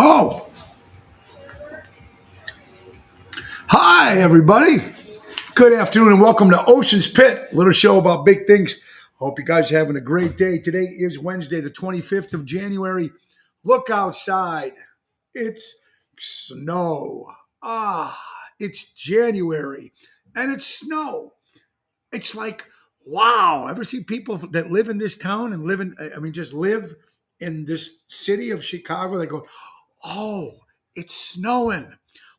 Oh, hi, everybody. Good afternoon and welcome to Ocean's Pit, a little show about big things. Hope you guys are having a great day. Today is Wednesday, the 25th of January. Look outside. It's snow. Ah, it's January and it's snow. It's like, wow. Ever see people that live in this town and just live in this city of Chicago? They go, oh, it's snowing.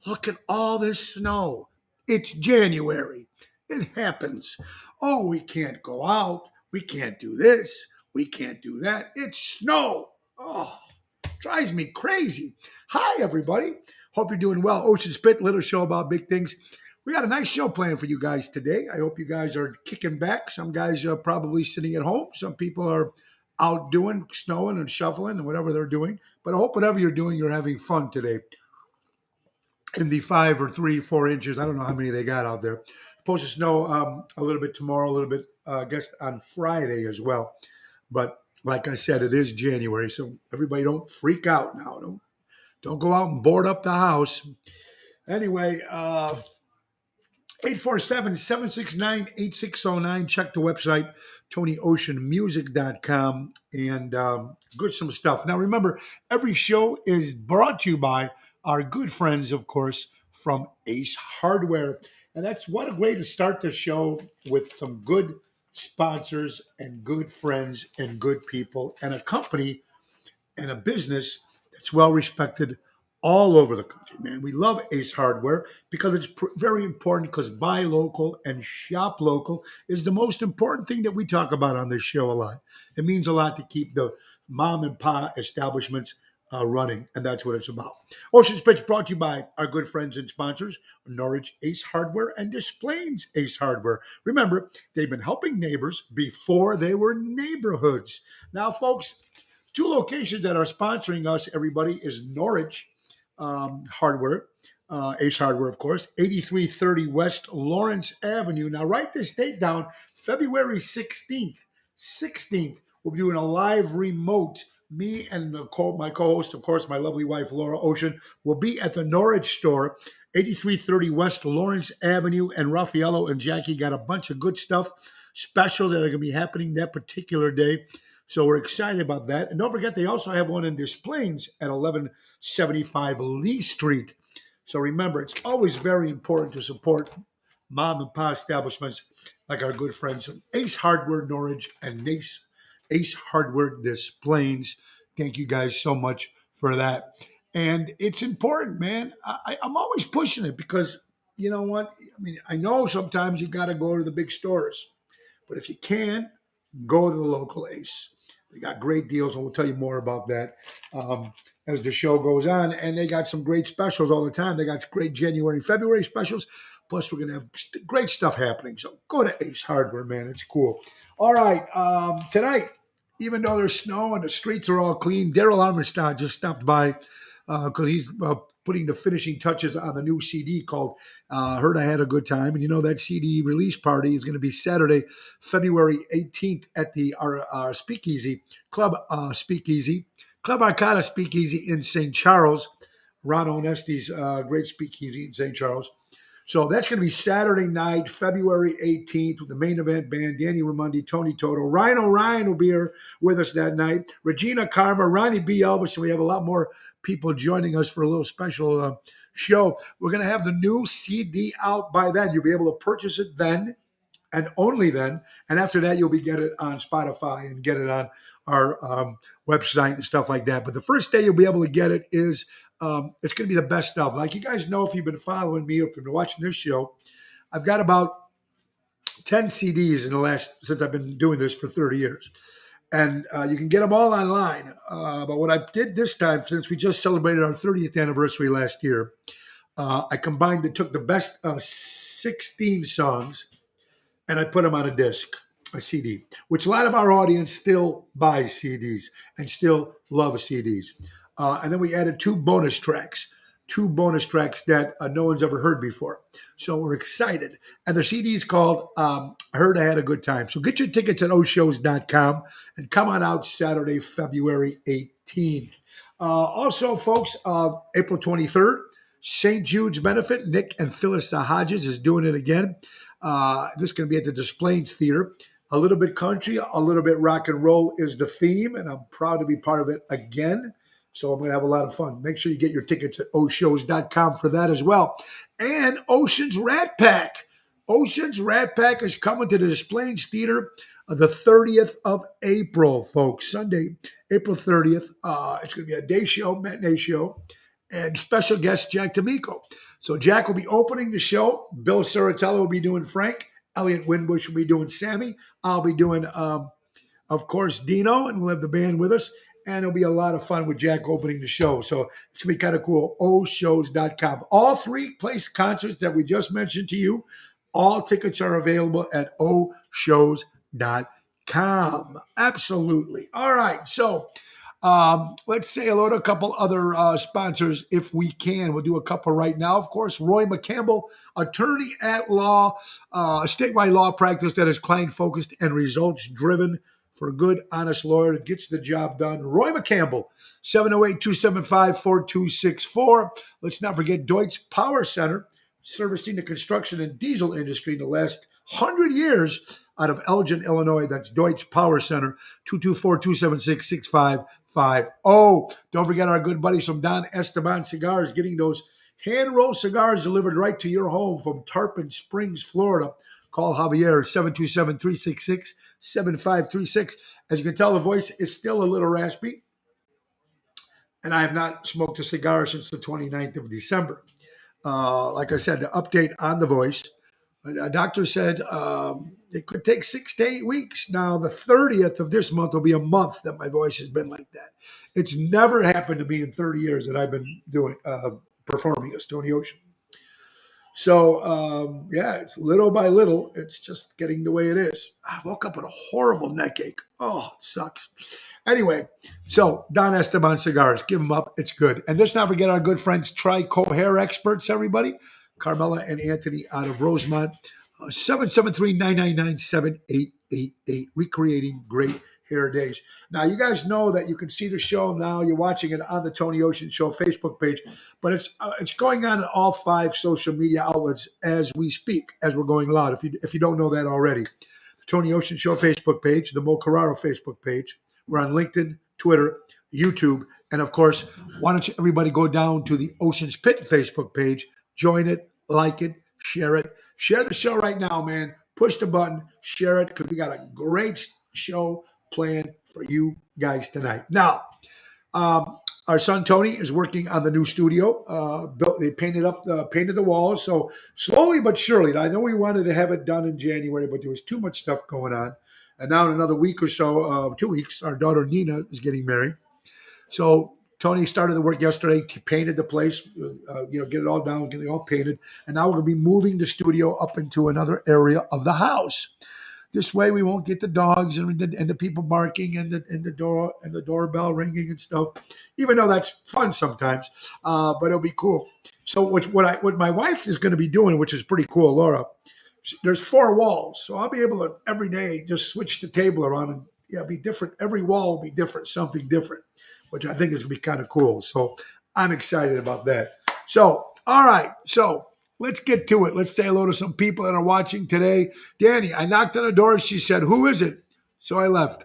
Look at all this snow. It's January. It happens. Oh, we can't go out. We can't do this. We can't do that. It's snow. Oh, drives me crazy. Hi, everybody. Hope you're doing well. Ocean Spit, little show about big things. We got a nice show planned for you guys today. I hope you guys are kicking back. Some guys are probably sitting at home. Some people are out doing snowing and shoveling and whatever they're doing. But I hope whatever you're doing, you're having fun today. In the 5 or 3, 4 inches, I don't know how many they got out there. Supposed to snow a little bit tomorrow, a little bit, I guess, on Friday as well. But like I said, it is January, so everybody don't freak out now. Don't go out and board up the house. Anyway, 847-769-8609. Check the website, TonyOceanMusic.com, and good some stuff. Now, remember, every show is brought to you by our good friends, of course, from Ace Hardware. And that's what a way to start the show, with some good sponsors and good friends and good people and a company and a business that's well respected all over the country, man. We love Ace Hardware because it's very important, because buy local and shop local is the most important thing that we talk about on this show a lot. It means a lot to keep the mom and pa establishments running, and that's what it's about. Ocean Pitch brought to you by our good friends and sponsors, Norwich Ace Hardware and Des Plaines Ace Hardware. Remember, they've been helping neighbors before they were neighborhoods. Now, folks, two locations that are sponsoring us, everybody, is Norwich Hardware, Ace Hardware, of course, 8330 West Lawrence Avenue. Now, write this date down, February 16th. 16th, we'll be doing a live remote. Me and my co-host, of course, my lovely wife, Laura Ocean, will be at the Norwich store, 8330 West Lawrence Avenue, and Raffaello and Jackie got a bunch of good stuff, specials that are going to be happening that particular day. So we're excited about that. And don't forget, they also have one in Des Plaines at 1175 Lee Street. So remember, it's always very important to support mom and pop establishments like our good friends Ace Hardware Norwich and Ace Hardware Des Plaines. Thank you guys so much for that. And it's important, man. I'm always pushing it because, you know what? I mean, I know sometimes you got to go to the big stores, but if you can, go to the local Ace. They got great deals, and we'll tell you more about that as the show goes on. And they got some great specials all the time. They got great January and February specials. Plus, we're going to have great stuff happening. So go to Ace Hardware, man. It's cool. All right. Tonight, even though there's snow and the streets are all clean, Daryl Armstrong just stopped by because he's putting the finishing touches on the new CD called Heard I Had a Good Time. And you know, that CD release party is going to be Saturday, February 18th at the our Speakeasy, Club Speakeasy, Club Arcada Speakeasy in St. Charles. Ron Onesti's great speakeasy in St. Charles. So that's going to be Saturday night, February 18th, with the main event band, Danny Ramundi, Tony Toto. Ryan O'Ryan will be here with us that night. Regina Karma, Ronnie B. Elvis, and we have a lot more people joining us for a little special show. We're going to have the new CD out by then. You'll be able to purchase it then and only then. And after that, you'll be get it on Spotify and get it on our website and stuff like that. But the first day you'll be able to get it is it's going to be the best stuff. Like you guys know, if you've been following me or if you've been watching this show, I've got about 10 CDs since I've been doing this for 30 years. And you can get them all online. But what I did this time, since we just celebrated our 30th anniversary last year, I took the best 16 songs and I put them on a CD, which a lot of our audience still buys CDs and still love CDs. And then we added two bonus tracks that no one's ever heard before. So we're excited. And the CD is called Heard I Had a Good Time. So get your tickets at oshows.com and come on out Saturday, February 18th. Also, folks, April 23rd, St. Jude's benefit. Nick and Phyllis Hodges is doing it again. This is going to be at the Des Plaines Theater. A little bit country, a little bit rock and roll is the theme, and I'm proud to be part of it again. So I'm going to have a lot of fun. Make sure you get your tickets at oshows.com for that as well. And Ocean's Rat Pack. Ocean's Rat Pack is coming to the Des Plaines Theater the 30th of April, folks. Sunday, April 30th. It's going to be a day show, matinee show, and special guest Jack D'Amico. So Jack will be opening the show. Bill Saratello will be doing Frank. Elliot Winbush will be doing Sammy. I'll be doing, of course, Dino, and we'll have the band with us. And it'll be a lot of fun with Jack opening the show. So it's going to be kind of cool. oshows.com. All three place concerts that we just mentioned to you, all tickets are available at oshows.com. Absolutely. All right. So let's say hello to a couple other sponsors if we can. We'll do a couple right now. Of course, Roy McCampbell, attorney at law, a statewide law practice that is client-focused and results-driven. For a good, honest lawyer that gets the job done. Roy McCampbell, 708-275-4264. Let's not forget Deutsch Power Center, servicing the construction and diesel industry in the last 100 years out of Elgin, Illinois. That's Deutsch Power Center, 224-276-6550. Don't forget our good buddies from Don Esteban Cigars, getting those hand-rolled cigars delivered right to your home from Tarpon Springs, Florida. Call Javier, 727-366-7536. As you can tell, the voice is still a little raspy, and I have not smoked a cigar since the 29th of December. Like I said, the update on the voice, a doctor said it could take 6 to 8 weeks. Now, the 30th of this month will be a month that my voice has been like that. It's never happened to me in 30 years that I've been doing performing as Tony Ocean. So, it's little by little, it's just getting the way it is. I woke up with a horrible neck ache. Oh, it sucks. Anyway, so Don Esteban Cigars, give them up. It's good. And let's not forget our good friends, Trico Hair Experts, everybody. Carmela and Anthony out of Rosemont. 773-999-7888. Recreating great hair days. Now, you guys know that you can see the show now. You're watching it on the Tony Ocean Show Facebook page, but it's going on in all 5 social media outlets as we speak, as we're going live. If you don't know that already, the Tony Ocean Show Facebook page, the Mo Carraro Facebook page. We're on LinkedIn, Twitter, YouTube, and of course, why don't you everybody go down to the Ocean's Pit Facebook page, join it, like it, share it. Share the show right now, man. Push the button, share it, because we got a great show planned for you guys tonight. Now, our son Tony is working on the new studio. They painted the walls. So slowly but surely, I know we wanted to have it done in January, but there was too much stuff going on. And now in another week or so, 2 weeks, our daughter Nina is getting married. So Tony started the work yesterday. He painted the place, get it all down, get it all painted. And now we're going to be moving the studio up into another area of the house. This way, we won't get the dogs and the people barking and the doorbell ringing and stuff. Even though that's fun sometimes, but it'll be cool. So what my wife is going to be doing, which is pretty cool, Laura. There's 4 walls, so I'll be able to every day just switch the table around and be different. Every wall will be different, something different, which I think is going to be kind of cool. So I'm excited about that. So all right, so. Let's get to it. Let's say hello to some people that are watching today. Danny, I knocked on the door and she said, "Who is it?" So I left.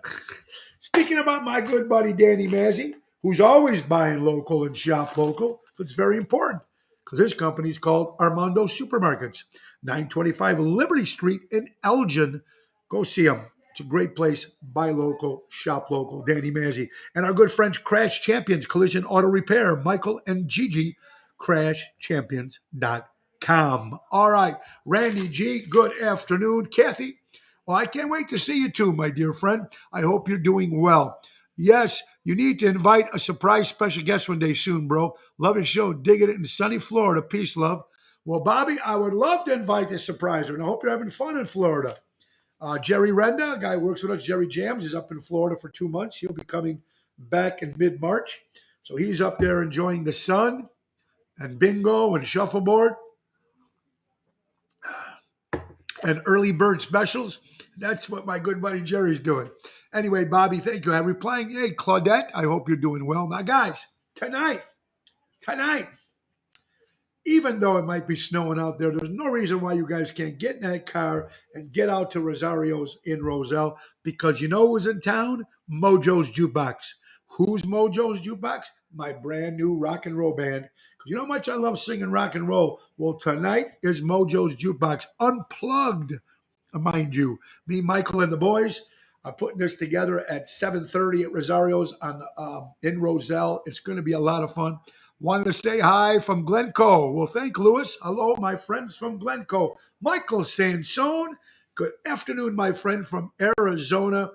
Speaking about my good buddy Danny Mazzi, who's always buying local and shop local, it's very important because his company is called Armando Supermarkets, 925 Liberty Street in Elgin. Go see him. It's a great place. Buy local, shop local. Danny Mazzi. And our good friends, Crash Champions, Collision Auto Repair, Michael and Gigi, CrashChampions.com. All right, Randy G, good afternoon. Kathy, well, I can't wait to see you too, my dear friend. I hope you're doing well. Yes, you need to invite a surprise special guest one day soon, bro. Love your show. Digging it in sunny Florida. Peace, love. Well, Bobby, I would love to invite this surpriser, and I hope you're having fun in Florida. Jerry Renda, a guy who works with us, Jerry Jams, is up in Florida for 2 months. He'll be coming back in mid-March. So he's up there enjoying the sun and bingo and shuffleboard. And early bird specials. That's what my good buddy Jerry's doing. Anyway, Bobby, thank you. I'm replying, hey, Claudette, I hope you're doing well. Now, guys, tonight, tonight, even though it might be snowing out there, there's no reason why you guys can't get in that car and get out to Rosario's in Roselle because you know who's in town? Mojo's Jukebox. Who's Mojo's Jukebox? My brand new rock and roll band. 'Cause you know how much I love singing rock and roll? Well, tonight is Mojo's Jukebox Unplugged, mind you. Me, Michael, and the boys are putting this together at 7:30 at Rosario's on in Roselle. It's going to be a lot of fun. Wanted to say hi from Glencoe. Well, thank Lewis. Hello, my friends from Glencoe. Michael Sansone. Good afternoon, my friend from Arizona.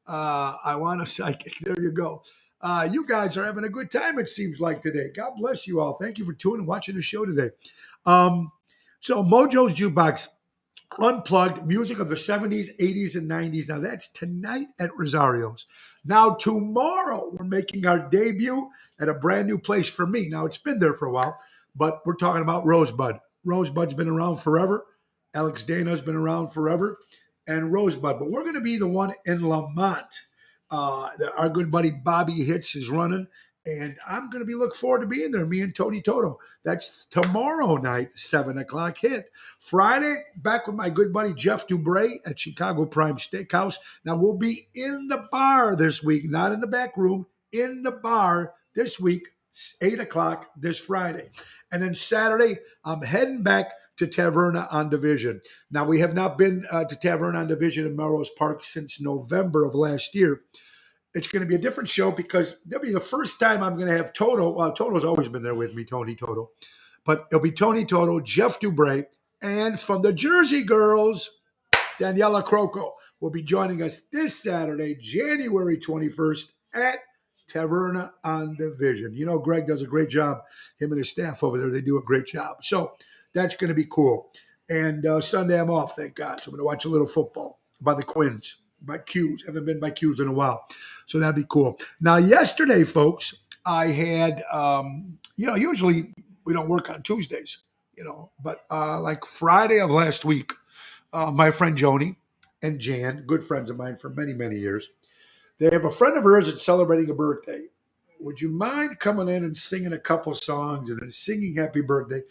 I want to say, there you go. You guys are having a good time, it seems like today. God bless you all. Thank you for tuning and watching the show today. So, Mojo's Jukebox Unplugged music of the 70s, 80s, and 90s. Now, that's tonight at Rosario's. Now, tomorrow, we're making our debut at a brand new place for me. Now, it's been there for a while, but we're talking about Rosebud. Rosebud's been around forever. Alex Dana's been around forever. And Rosebud. But we're going to be the one in Lamont. Our good buddy Bobby Hits is running. And I'm going to be looking forward to being there, me and Tony Toto. That's tomorrow night, 7 o'clock hit. Friday, back with my good buddy Jeff Dubray at Chicago Prime Steakhouse. Now, we'll be in the bar this week, not in the back room, in the bar this week, 8 o'clock this Friday. And then Saturday, I'm heading back to Taverna on Division. Now, we have not been to Taverna on Division in Melrose Park since November of last year. It's going to be a different show because that'll be the first time I'm going to have Toto. Well, Toto's always been there with me, Tony Toto. But it'll be Tony Toto, Jeff Dubray, and from the Jersey Girls, Daniela Croco will be joining us this Saturday, January 21st at Taverna on Division. You know, Greg does a great job. Him and his staff over there, they do a great job. So that's going to be cool. And Sunday I'm off, thank God. So I'm going to watch a little football by the Quins, by Q's. Haven't been by Q's in a while. So that'd be cool. Now, yesterday, folks, I had, usually we don't work on Tuesdays, but like Friday of last week, my friend Joni and Jan, good friends of mine for many, many years, they have a friend of hers that's celebrating a birthday. Would you mind coming in and singing a couple songs and then singing happy birthday?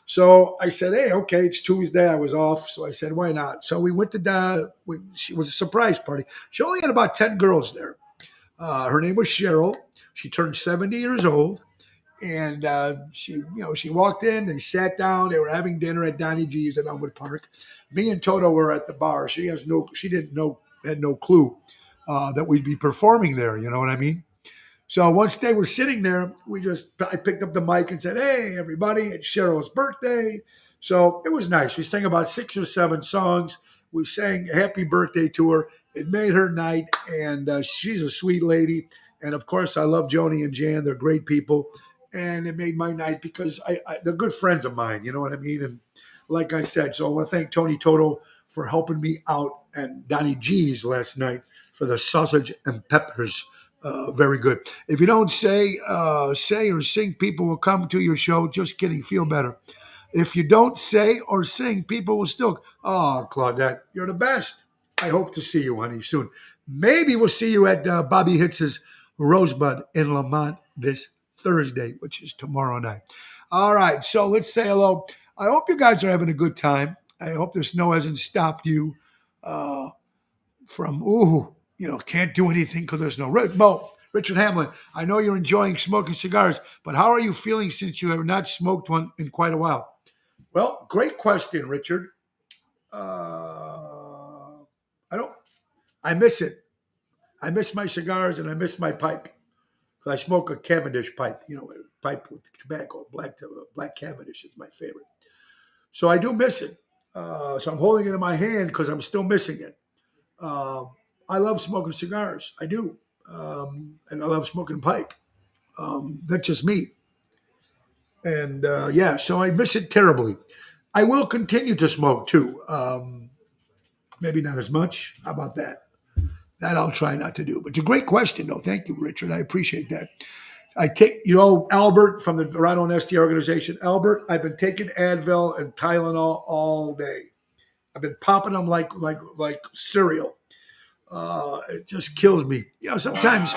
So I said, hey, okay, it's Tuesday. I was off. So I said, why not? So we went to, she was a surprise party. She only had about 10 girls there. Her name was Cheryl. She turned 70 years old. And she walked in, they sat down, they were having dinner at Donnie G's at Elmwood Park. Me and Toto were at the bar. She had no clue that we'd be performing there, you know what I mean? So once they were sitting there, I picked up the mic and said, hey, everybody, it's Cheryl's birthday. So it was nice. We sang about 6 or 7 songs. We sang a happy birthday to her. It made her night, and she's a sweet lady. And, of course, I love Joni and Jan. They're great people. And it made my night because they're good friends of mine, you know what I mean? And like I said, so I want to thank Tony Toto for helping me out and Donnie G's last night for the sausage and peppers. Very good. If you don't say or sing, people will come to your show. Just kidding. Feel better. If you don't say or sing, people will still. Oh, Claudette, you're the best. I hope to see you, honey, soon. Maybe we'll see you at Bobby Hitz's Rosebud in Lamont this Thursday, which is tomorrow night. All right. So let's say hello. I hope you guys are having a good time. I hope the snow hasn't stopped you from, can't do anything because there's no Richard Hamlin, I know you're enjoying smoking cigars, but how are you feeling since you have not smoked one in quite a while? Well, great question, Richard. I miss it. I miss my cigars and I miss my pipe. I smoke a Cavendish pipe, a pipe with tobacco. Black Cavendish is my favorite. So I do miss it. So I'm holding it in my hand because I'm still missing it. I love smoking cigars. I do. And I love smoking pipe. That's just me. And so I miss it terribly. I will continue to smoke too. Maybe not as much. How about that? That I'll try not to do. But it's a great question, though. Thank you, Richard. I appreciate that. I take, Albert from the Rhino and ST organization. Albert, I've been taking Advil and Tylenol all day. I've been popping them like cereal. It just kills me. Sometimes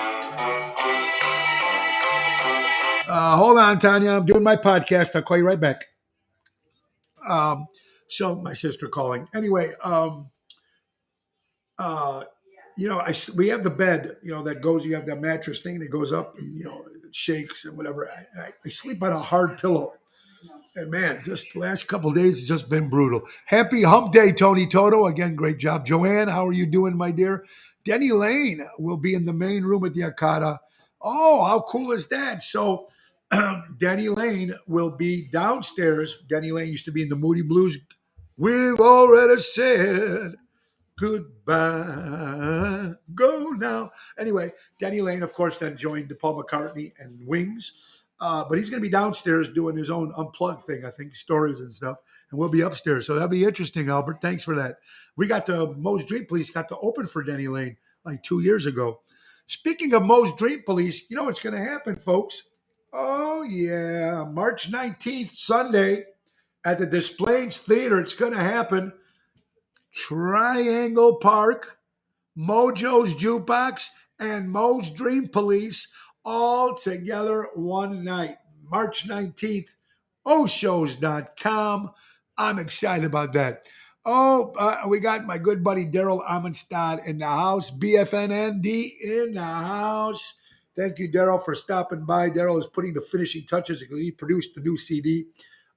Hold on, Tanya. I'm doing my podcast. I'll call you right back. Um, so my sister calling. Anyway, uh, we have the bed, that goes. You have that mattress thing that goes up and it shakes and whatever. I sleep on a hard pillow. And man, just the last couple of days has just been brutal. Happy Hump Day, Tony Toto. Again, great job. Joanne, how are you doing, my dear? Denny Lane will be in the main room at the Arcada. Oh, how cool is that? So, Denny Lane will be downstairs. Denny Lane used to be in the Moody Blues. We've already said goodbye. Go now. Anyway, Denny Lane, of course, then joined Paul McCartney and Wings. But he's going to be downstairs doing his own unplugged thing, I think, stories and stuff. And we'll be upstairs. So that'll be interesting, Albert. Thanks for that. We got the Moe's Dream Police got to open for Denny Lane like 2 years ago. Speaking of Moe's Dream Police, you know what's going to happen, folks? Oh, yeah. March 19th, Sunday, at the Des Plaines Theater. It's going to happen. Triangle Park, Mojo's Jukebox, and Moe's Dream Police all together one night. March 19th, oshows.com. I'm excited about that. We got my good buddy Daryl Amundstad in the house. BFNND in the house. Thank you, Daryl, for stopping by. Daryl is putting the finishing touches. He produced the new CD.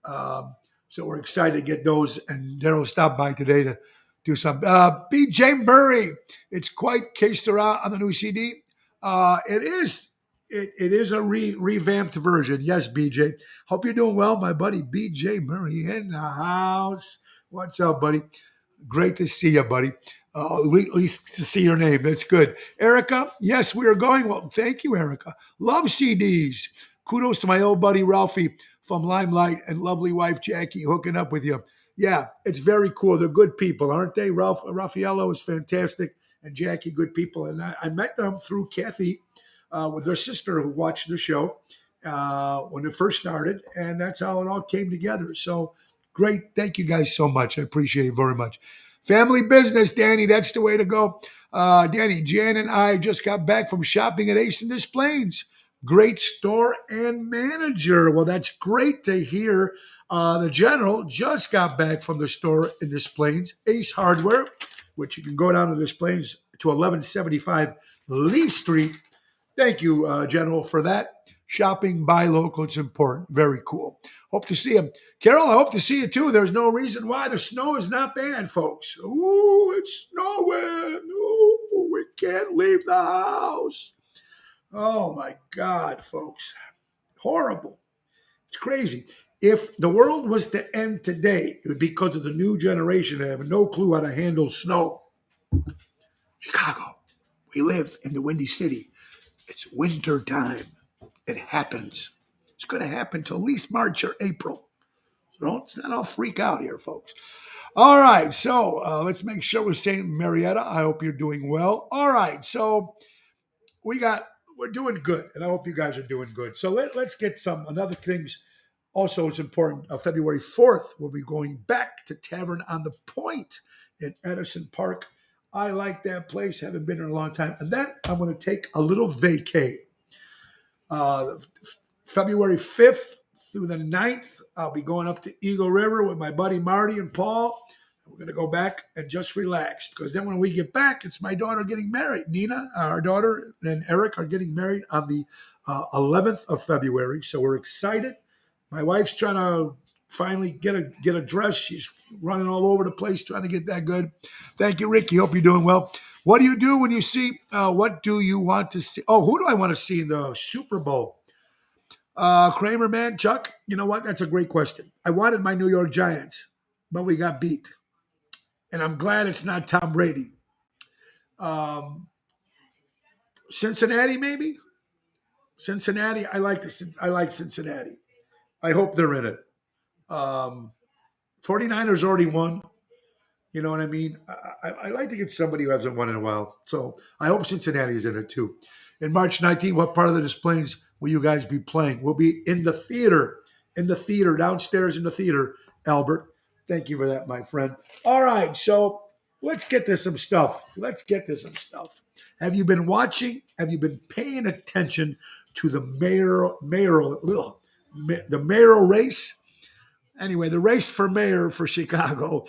So we're excited to get those. And Daryl stopped by today to do some. BJ Murray. It's quite que sera on the new CD. It is. It is a revamped version. Yes, BJ. Hope you're doing well, my buddy. BJ Murray in the house. What's up, buddy? Great to see you, buddy. At least to see your name. That's good. Erica, yes, we are going. Well, thank you, Erica. Love CDs. Kudos to my old buddy Ralphie from Limelight and lovely wife Jackie hooking up with you. Yeah, it's very cool. They're good people, aren't they? Raffaello is fantastic, and Jackie, good people. And I met them through Kathy with their sister who watched the show when it first started, and that's how it all came together. So great. Thank you guys so much. I appreciate it very much. Family business, Danny. That's the way to go. Danny, Jan and I just got back from shopping at Ace and Des Plaines. Great store and manager. Well, that's great to hear. The general just got back from the store in Des Plaines, Ace Hardware, which you can go down to Des Plaines to 1175 Lee Street. Thank you, General, for that. Shopping, buy local, it's important. Very cool. Hope to see him. Carol, I hope to see you too. There's no reason why. The snow is not bad, folks. Ooh, it's snowing. Ooh, we can't leave the house. Oh my God, folks. Horrible. It's crazy. If the world was to end today, it would be because of the new generation that have no clue how to handle snow. Chicago, we live in the Windy City. It's winter time. It happens. It's going to happen till at least March or April. So let's not all freak out here, folks. All right, so let's make sure we're saying Marietta. I hope you're doing well. All right, so we're doing good, and I hope you guys are doing good. So let's get some another things. Also, it's important. February 4th, we'll be going back to Tavern on the Point in Edison Park. I like that place. Haven't been there in a long time. And then I'm going to take a little vacay. February 5th through the 9th, I'll be going up to Eagle River with my buddy Marty and Paul. We're going to go back and just relax because then when we get back, it's my daughter getting married. Nina, our daughter, and Eric are getting married on the 11th of February. So we're excited. My wife's trying to finally get a dress. She's running all over the place trying to get that good. Thank you, Ricky. Hope you're doing well. What do you do when you see, what do you want to see? Oh, who do I want to see in the Super Bowl? Kramer, man, Chuck, you know what? That's a great question. I wanted my New York Giants, but we got beat. And I'm glad it's not Tom Brady. Cincinnati, maybe? Cincinnati, I like Cincinnati. I hope they're in it. 49ers already won. You know what I mean? I like to get somebody who hasn't won in a while. So I hope Cincinnati's in it too. In March 19th, what part of the Des Plaines will you guys be playing? We'll be in the theater, downstairs in the theater, Albert. Thank you for that, my friend. All right, so let's get to some stuff. Have you been watching? Have you been paying attention to the mayoral race. Anyway, the race for mayor for Chicago.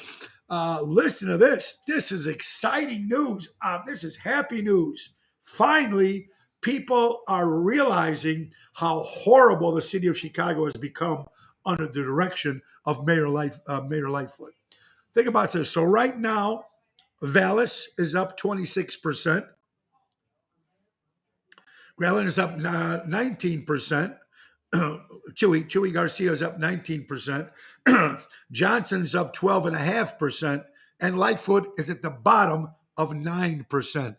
Listen to this. This is exciting news. This is happy news. Finally, people are realizing how horrible the city of Chicago has become under the direction of Mayor Lightfoot. Think about this. So right now, Vallis is up 26%. Grelin is up 19%. Chewy Garcia is up 19%. Johnson's up 12.5%. And Lightfoot is at the bottom of 9%.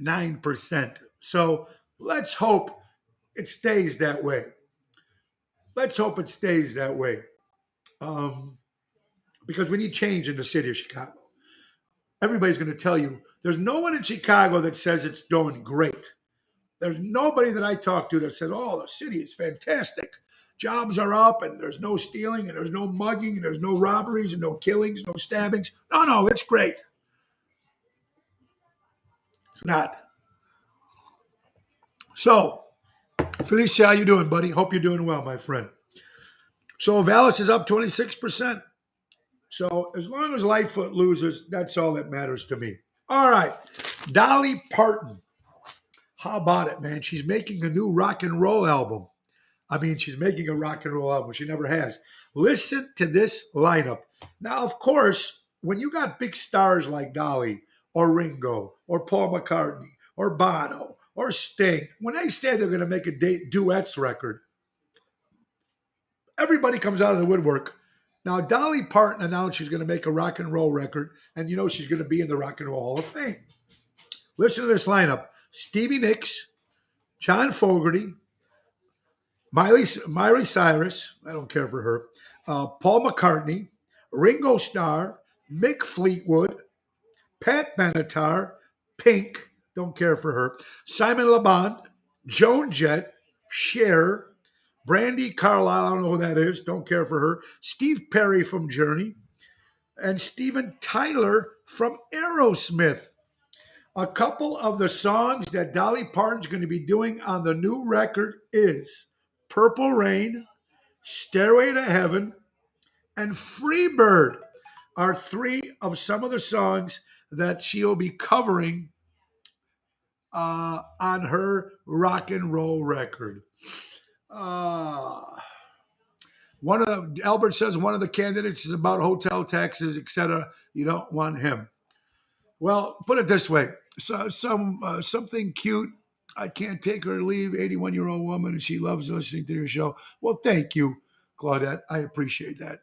9%. So let's hope it stays that way. Let's hope it stays that way. Because we need change in the city of Chicago. Everybody's going to tell you there's no one in Chicago that says it's doing great. There's nobody that I talk to that says, oh, the city is fantastic. Jobs are up and there's no stealing and there's no mugging and there's no robberies and no killings, no stabbings. No, it's great. It's not. So, Felicia, how you doing, buddy? Hope you're doing well, my friend. So Vallis is up 26%. So as long as Lightfoot loses, that's all that matters to me. All right. Dolly Parton. How about it, man? She's making a new rock and roll album. I mean, she's making a rock and roll album. She never has. Listen to this lineup. Now, of course, when you got big stars like Dolly or Ringo or Paul McCartney or Bono or Sting, when they say they're going to make a duets record, everybody comes out of the woodwork. Now, Dolly Parton announced she's going to make a rock and roll record, and you know she's going to be in the Rock and Roll Hall of Fame. Listen to this lineup. Stevie Nicks, John Fogerty, Miley Cyrus, I don't care for her, Paul McCartney, Ringo Starr, Mick Fleetwood, Pat Benatar, Pink, don't care for her, Simon Le Bon, Joan Jett, Cher, Brandy Carlisle, I don't know who that is, don't care for her, Steve Perry from Journey, and Steven Tyler from Aerosmith. A couple of the songs that Dolly Parton's going to be doing on the new record is Purple Rain, Stairway to Heaven, and Freebird are three of some of the songs that she'll be covering on her rock and roll record. Albert says one of the candidates is about hotel taxes, etc. You don't want him. Well, put it this way. So, something cute. I can't take her to leave. 81-year-old woman, and she loves listening to your show. Well, thank you, Claudette. I appreciate that.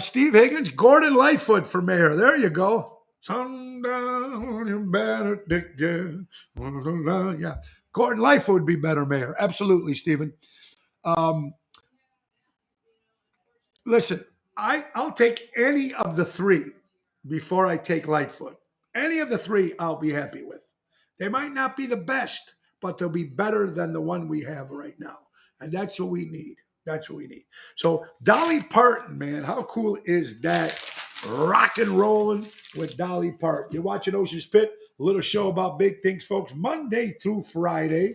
Steve Higgins, Gordon Lightfoot for mayor. There you go. Sundown, you better dig it. Yeah. Gordon Lightfoot would be better mayor. Absolutely, Stephen. Listen, I'll take any of the three before I take Lightfoot. Any of the three I'll be happy with. They might not be the best, but they'll be better than the one we have right now. And that's what we need. That's what we need. So Dolly Parton, man, how cool is that? Rock and rolling with Dolly Parton. You're watching Ocean's Pit, a little show about big things, folks. Monday through Friday,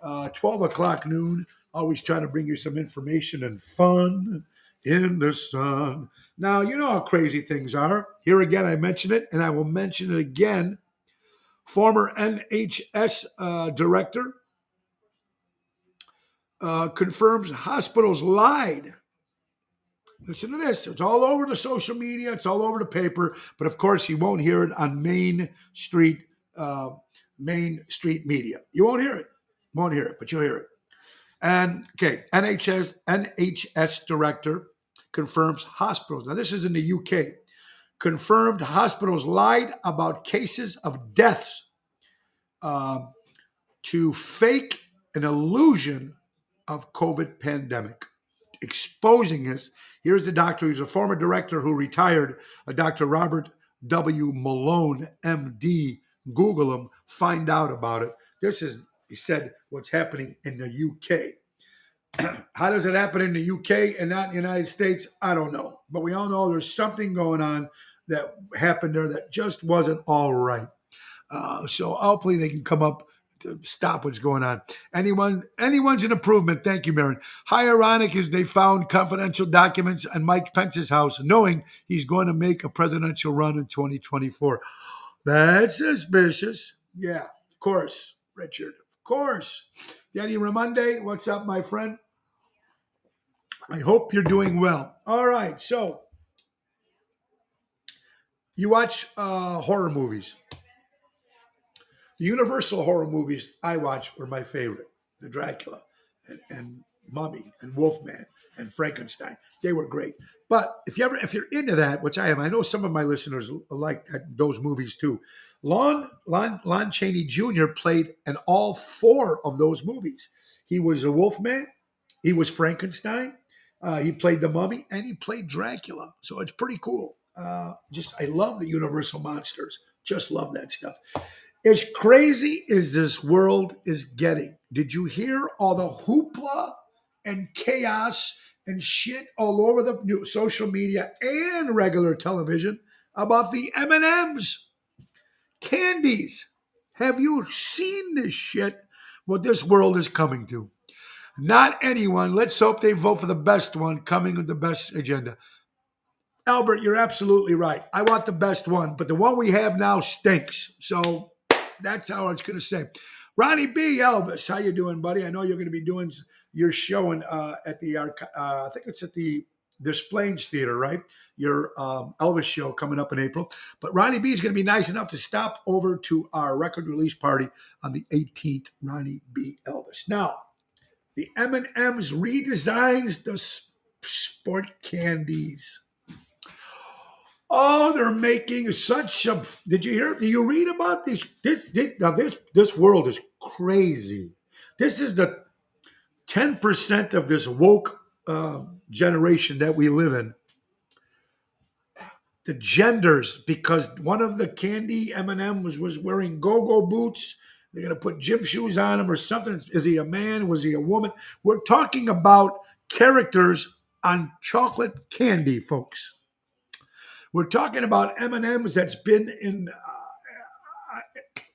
12 o'clock noon. Always trying to bring you some information and fun in the sun. Now, you know how crazy things are. Here again, I mention it, and I will mention it again. Former NHS director confirms hospitals lied. Listen to this. It's all over the social media. It's all over the paper. But, of course, you won't hear it on Main Street media. You won't hear it. Won't hear it, but you'll hear it. And, okay, NHS director confirms hospitals. Now, this is in the UK. Confirmed hospitals lied about cases of deaths to fake an illusion of COVID pandemic. Exposing this. Here's the doctor. He's a former director who retired, Dr. Robert W. Malone, MD. Google him. Find out about it. This is, he said, what's happening in the UK. How does it happen in the UK and not in the United States? I don't know. But we all know there's something going on that happened there that just wasn't all right. So hopefully they can come up stop what's going on. Anyone's an improvement. Thank you, Marin. How ironic is they found confidential documents in Mike Pence's house, knowing he's going to make a presidential run in 2024. That's suspicious. Yeah, of course, Richard. Of course. Danny Ramonde, what's up, my friend? I hope you're doing well. All right, so you watch horror movies. The Universal horror movies I watched were my favorite. The Dracula and Mummy and Wolfman and Frankenstein. They were great. But if you're into that, which I am, I know some of my listeners like those movies too. Lon Chaney Jr. played in all four of those movies. He was a Wolfman. He was Frankenstein. He played the Mummy, and he played Dracula. So it's pretty cool. I love the Universal monsters. Just love that stuff. As crazy as this world is getting, did you hear all the hoopla and chaos and shit all over the social media and regular television about the M&Ms candies? Have you seen this shit? What this world is coming to? Not anyone. Let's hope they vote for the best one coming with the best agenda. Albert, you're absolutely right. I want the best one, but the one we have now stinks. So that's how it's going to say. Ronnie B. Elvis, how you doing, buddy? I know you're going to be doing your show at the, I think it's at the Des Plaines Theater, right? Your Elvis show coming up in April. But Ronnie B. is going to be nice enough to stop over to our record release party on the 18th. Ronnie B. Elvis. Now, the M&M's redesigns the sport candies. Oh, they're making such a. Did you hear? Do you read about this? This world is crazy. This is the 10% of this woke generation that we live in. The genders, because one of the candy M&M was wearing go-go boots. They're going to put gym shoes on him or something. Is he a man? Was he a woman? We're talking about characters on chocolate candy, folks. We're talking about M&Ms that's been in,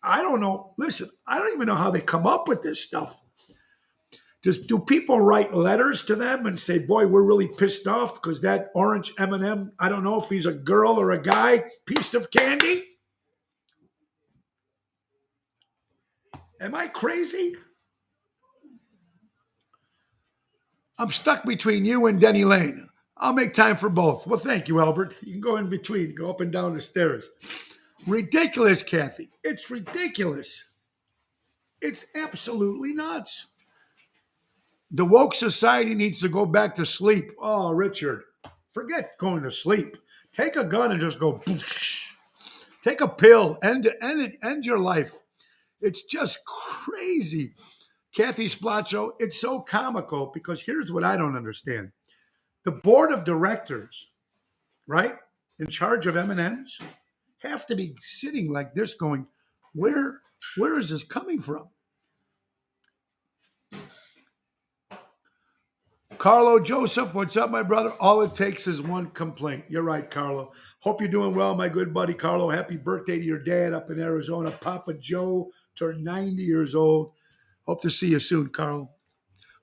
I don't know. Listen, I don't even know how they come up with this stuff. Do people write letters to them and say, boy, we're really pissed off because that orange M&M, I don't know if he's a girl or a guy, piece of candy? Am I crazy? I'm stuck between you and Denny Lane. I'll make time for both. Well, thank you, Albert. You can go in between, go up and down the stairs. Ridiculous, Kathy. It's ridiculous. It's absolutely nuts. The woke society needs to go back to sleep. Oh, Richard, forget going to sleep. Take a gun and just go. Take a pill. End your life. It's just crazy. Kathy Splaccio, it's so comical because here's what I don't understand. The board of directors, right, in charge of M&Ms, have to be sitting like this going, where is this coming from? Carlo Joseph, what's up, my brother? All it takes is one complaint. You're right, Carlo. Hope you're doing well, my good buddy, Carlo. Happy birthday to your dad up in Arizona. Papa Joe turned 90 years old. Hope to see you soon, Carlo.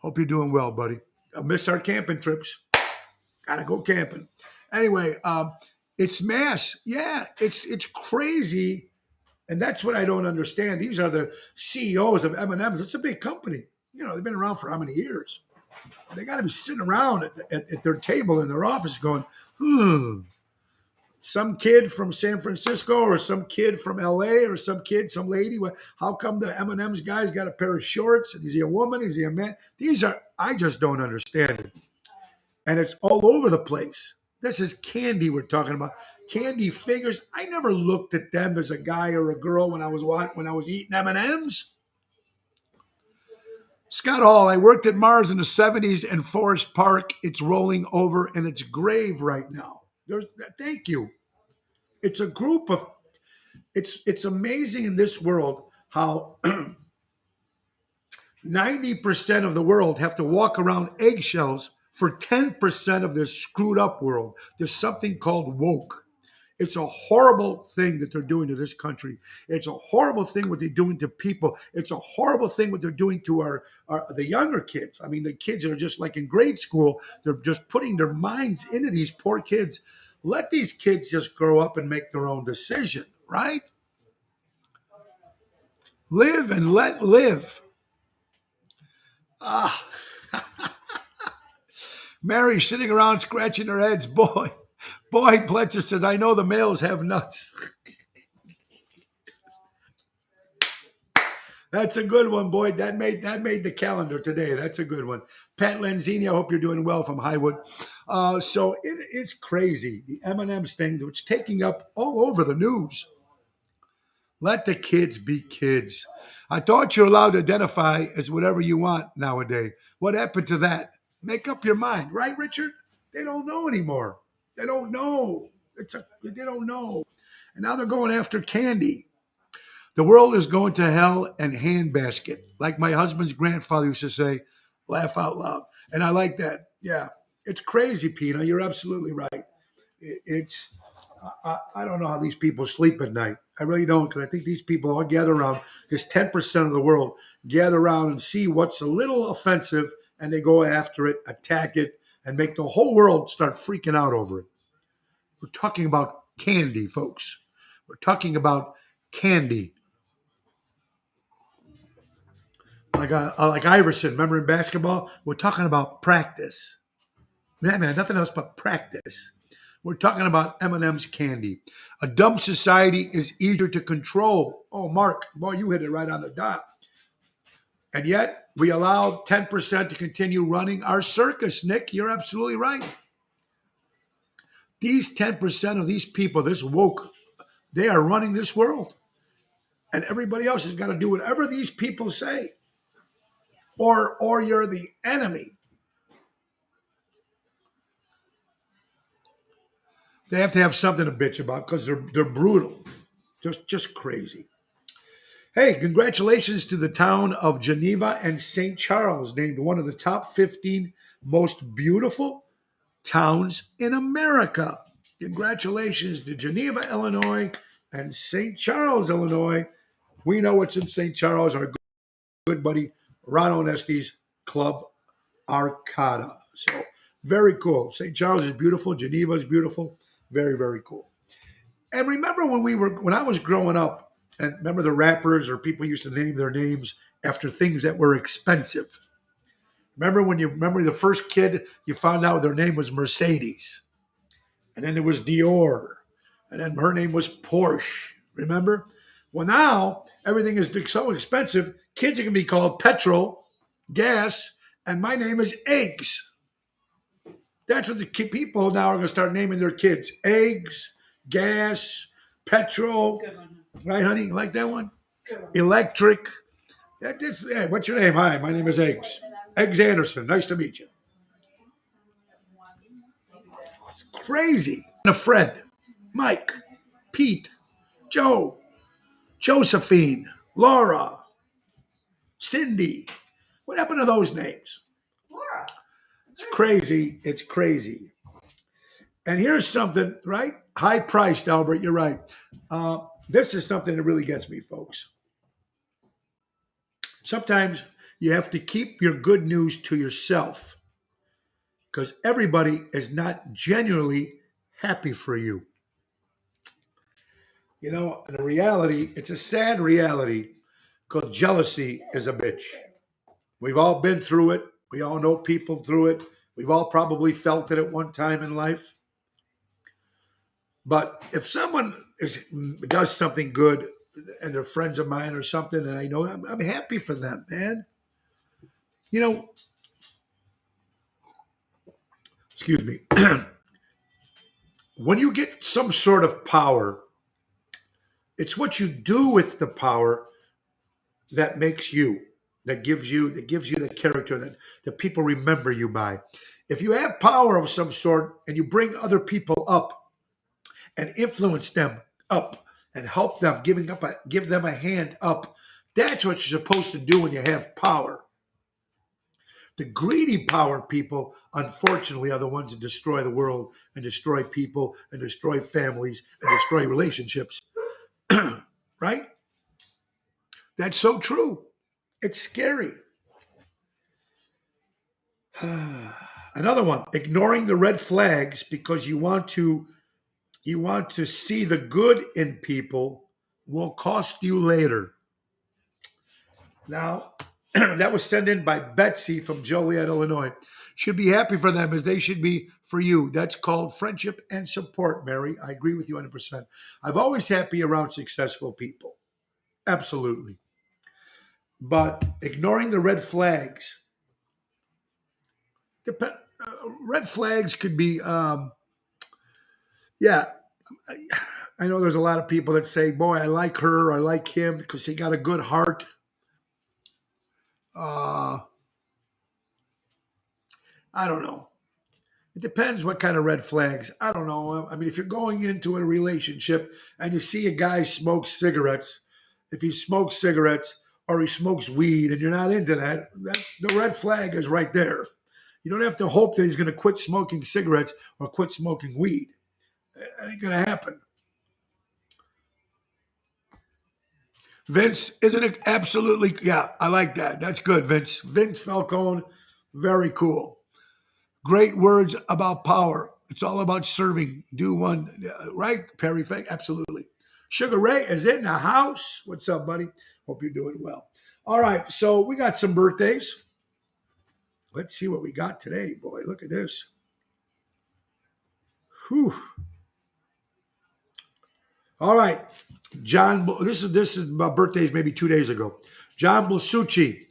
Hope you're doing well, buddy. I miss our camping trips. Gotta go camping. Anyway, it's mass. Yeah, it's crazy. And that's what I don't understand. These are the CEOs of M&M's. It's a big company. You know, they've been around for how many years? They got to be sitting around at their table in their office going, some kid from San Francisco or some kid from LA or some lady. How come the M&M's guy's got a pair of shorts? Is he a woman? Is he a man? I just don't understand it. And it's all over the place. This is candy we're talking about. Candy figures. I never looked at them as a guy or a girl when I was eating M&Ms. Scott Hall, I worked at Mars in the 70s in Forest Park. It's rolling over in its grave right now. Thank you. It's a group of, it's amazing in this world how 90% of the world have to walk around eggshells for 10% of this screwed up world. There's something called woke. It's a horrible thing that they're doing to this country. It's a horrible thing what they're doing to people. It's a horrible thing what they're doing to our the younger kids. I mean, the kids that are just like in grade school, they're just putting their minds into these poor kids. Let these kids just grow up and make their own decision, right? Live and let live. Ah, Mary sitting around scratching her heads. Boy, Pletcher says, I know the males have nuts. That's a good one, Boyd. That made the calendar today. That's a good one. Pat Lanzini, I hope you're doing well from Highwood. So it's crazy. The M&M's thing, which taking up all over the news. Let the kids be kids. I thought you're allowed to identify as whatever you want nowadays. What happened to that? Make up your mind, right, Richard? They don't know anymore. They don't know. They don't know. And now they're going after candy. The world is going to hell and handbasket. Like my husband's grandfather used to say, laugh out loud. And I like that. Yeah. It's crazy, Pina. You're absolutely right. It's I don't know how these people sleep at night. I really don't, because I think these people all gather around, this 10% of the world gather around and see what's a little offensive, and they go after it, attack it, and make the whole world start freaking out over it. We're talking about candy, folks. We're talking about candy. Like Iverson, remember in basketball? We're talking about practice. Man, nothing else but practice. We're talking about M&M's candy. A dumb society is easier to control. Oh, Mark, boy, you hit it right on the dot. And yet, we allow 10% to continue running our circus, Nick. You're absolutely right. These 10% of these people, this woke, they are running this world. And everybody else has got to do whatever these people say. Or you're the enemy. They have to have something to bitch about because they're brutal. Just crazy. Hey, congratulations to the town of Geneva and St. Charles, named one of the top 15 most beautiful towns in America. Congratulations to Geneva, Illinois, and St. Charles, Illinois. We know what's in St. Charles, our good buddy Ron Onesti's Club Arcada. So very cool. St. Charles is beautiful. Geneva is beautiful. Very, very cool. And remember when I was growing up, and remember the rappers or people used to name their names after things that were expensive. Remember the first kid you found out their name was Mercedes, and then it was Dior, and then her name was Porsche. Remember? Well, now everything is so expensive. Kids are going to be called petrol, gas, and my name is eggs. That's what the people now are going to start naming their kids: eggs, gas, petrol. Good one. Right, honey? You like that one? Good one. Electric. What's your name? Hi, my name is Eggs. Eggs Anderson. Nice to meet you. It's crazy. Fred, Mike, Pete, Joe, Josephine, Laura, Cindy. What happened to those names? Laura. It's crazy. It's crazy. And here's something, right? High priced, Albert. You're right. This is something that really gets me, folks. Sometimes you have to keep your good news to yourself because everybody is not genuinely happy for you. You know, in reality, it's a sad reality because jealousy is a bitch. We've all been through it. We all know people through it. We've all probably felt it at one time in life. But if someone does something good and they're friends of mine or something, and I know I'm happy for them, man. You know, excuse me. When you get some sort of power, it's what you do with the power that makes you, that gives you the character that people remember you by. If you have power of some sort and you bring other people up and influence them up and help them, give them a hand up, that's what you're supposed to do when you have power. The greedy power people, unfortunately, are the ones that destroy the world and destroy people and destroy families and destroy relationships. Right? That's so true. It's scary. Another one, ignoring the red flags because you want to see the good in people will cost you later. Now, that was sent in by Betsy from Joliet, Illinois. Should be happy for them as they should be for you. That's called friendship and support, Mary. I agree with you 100%. I've always happy around successful people. Absolutely. But ignoring the red flags, dep- red flags could be, yeah, I know there's a lot of people that say, boy, I like her, I like him because he got a good heart. Uh, I don't know. It depends what kind of red flags. I don't know. I mean, if you're going into a relationship and you see a guy smoke cigarettes, if he smokes cigarettes or he smokes weed and you're not into that, that's the red flag is right there. You don't have to hope that he's going to quit smoking cigarettes or quit smoking weed. That ain't going to happen. Vince, isn't it absolutely? Yeah, I like that. That's good, Vince. Vince Falcone, very cool. Great words about power. It's all about serving. Do one, right? Perry Fake, absolutely. Sugar Ray is in the house. What's up, buddy? Hope you're doing well. All right, so we got some birthdays. Let's see what we got today, boy. Look at this. Whew. All right, John. This is my birthdays maybe 2 days ago. John Blasucci.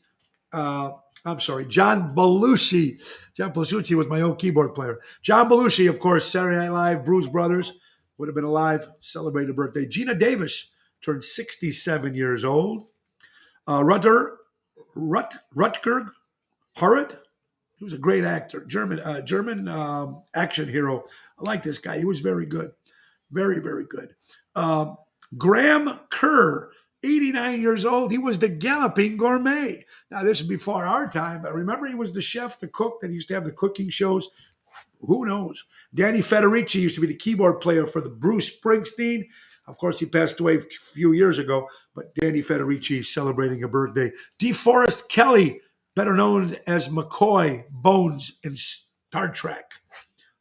Uh, I'm sorry, John Belushi. John Belushi was my old keyboard player. John Belushi, of course, Saturday Night Live, Bruise Brothers, would have been alive, celebrated a birthday. Gina Davis turned 67 years old. Rutger Hauer, he was a great actor, German action hero. I like this guy. He was very good, very very good. Um, Graham Kerr, 89 years old. He was the Galloping Gourmet. Now this is before our time, but remember he was the chef, the cook that used to have the cooking shows. Who knows? Danny Federici used to be the keyboard player for the Bruce Springsteen. Of course, he passed away a few years ago, but Danny Federici celebrating a birthday. DeForest Kelly, better known as McCoy Bones in Star Trek,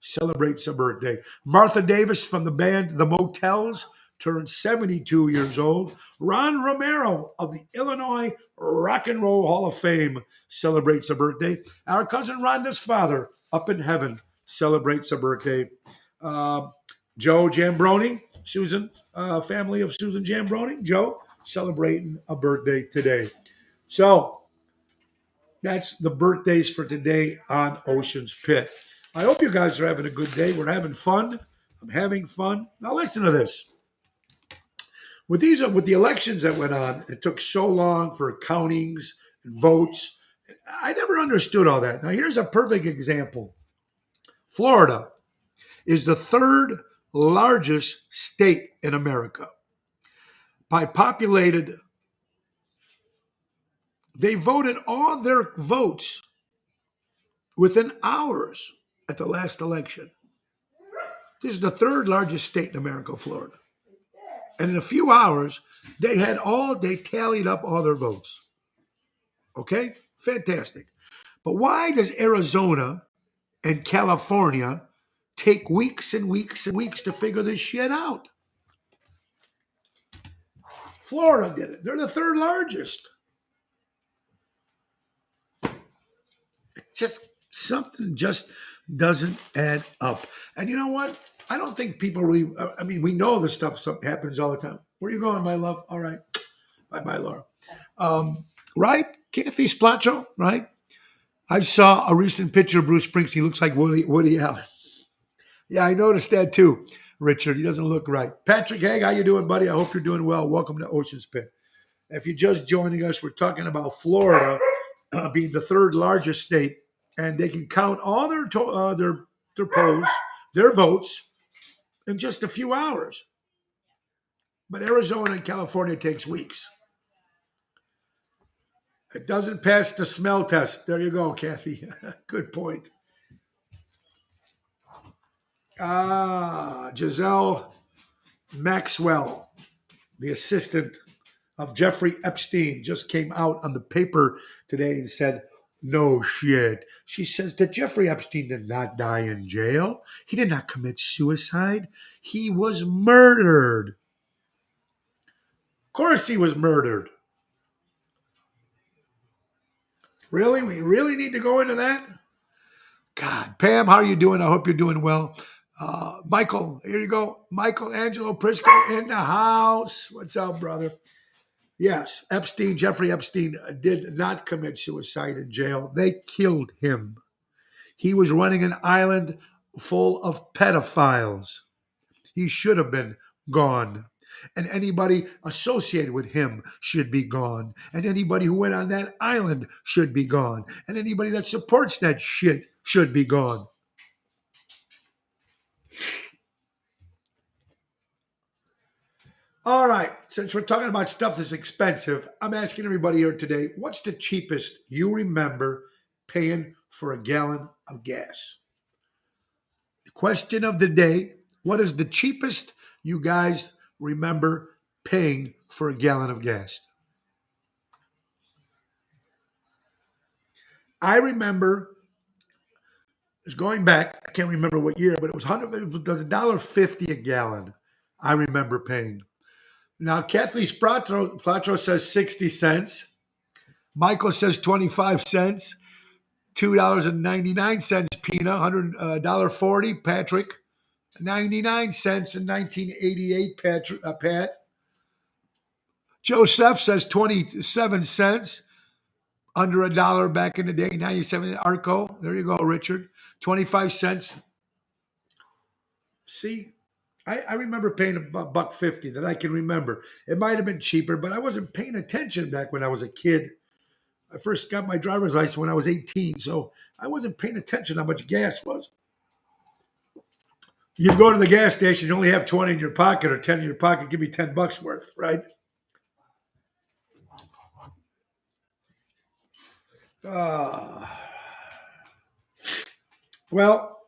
celebrates a birthday. Martha Davis from the band The Motels turned 72 years old. Ron Romero of the Illinois Rock and Roll Hall of Fame celebrates a birthday. Our cousin Rhonda's father, up in heaven, celebrates a birthday. Uh, Joe Jambroni, Susan, family of Susan Jambroni. Joe celebrating a birthday today. So that's the birthdays for today on Ocean's Pit. I hope you guys are having a good day. We're having fun. I'm having fun. Now listen to this. With the elections that went on, it took so long for countings and votes. I never understood all that. Now here's a perfect example. Florida is the third largest state in America. By populated, they voted all their votes within hours at the last election. This is the third largest state in America, Florida. And in a few hours, they tallied up all their votes. Okay? Fantastic. But why does Arizona and California take weeks and weeks and weeks to figure this shit out? Florida did it. They're the third largest. It's just something just doesn't add up. And you know what? I don't think people really, I mean, we know this stuff happens all the time. Where are you going, my love? All right. Bye-bye, Laura. Right? Kathy Splacho, right? I saw a recent picture of Bruce Springsteen. He looks like Woody Allen. Yeah, I noticed that too, Richard. He doesn't look right. Patrick Haig, how you doing, buddy? I hope you're doing well. Welcome to Ocean's Pit. If you're just joining us, we're talking about Florida being the third largest state, and they can count all their polls, their votes, in just a few hours. But Arizona and California takes weeks. It doesn't pass the smell test. There you go, Kathy. Good point. Giselle Maxwell, the assistant of Jeffrey Epstein, just came out on the paper today and said, no shit. She says that Jeffrey Epstein did not die in jail. He did not commit suicide. He was murdered. Of course he was murdered. Really? We really need to go into that? God, Pam, how are you doing? I hope you're doing well. Michael, here you go. Michael Angelo Prisco in the house. What's up, brother? Yes, Epstein, Jeffrey Epstein did not commit suicide in jail. They killed him. He was running an island full of pedophiles. He should have been gone. And anybody associated with him should be gone. And anybody who went on that island should be gone. And anybody that supports that shit should be gone. All right, since we're talking about stuff that's expensive, I'm asking everybody here today, what's the cheapest you remember paying for a gallon of gas? The question of the day, what is the cheapest you guys remember paying for a gallon of gas? I remember, it's going back, I can't remember what year, but it was $1.50 a gallon I remember paying. Now, Kathleen Platro says 60 cents. Michael says 25 cents. $2.99, Pina. $100.40, Patrick. 99 cents in 1988, Pat. Joseph says 27 cents. Under $1 back in the day, 97 Arco. There you go, Richard. 25 cents. See? I remember paying $1.50 that I can remember. It might have been cheaper, but I wasn't paying attention back when I was a kid. I first got my driver's license when I was 18, so I wasn't paying attention how much gas was. You go to the gas station, you only have 20 in your pocket or 10 in your pocket, give me $10 worth, right? Well,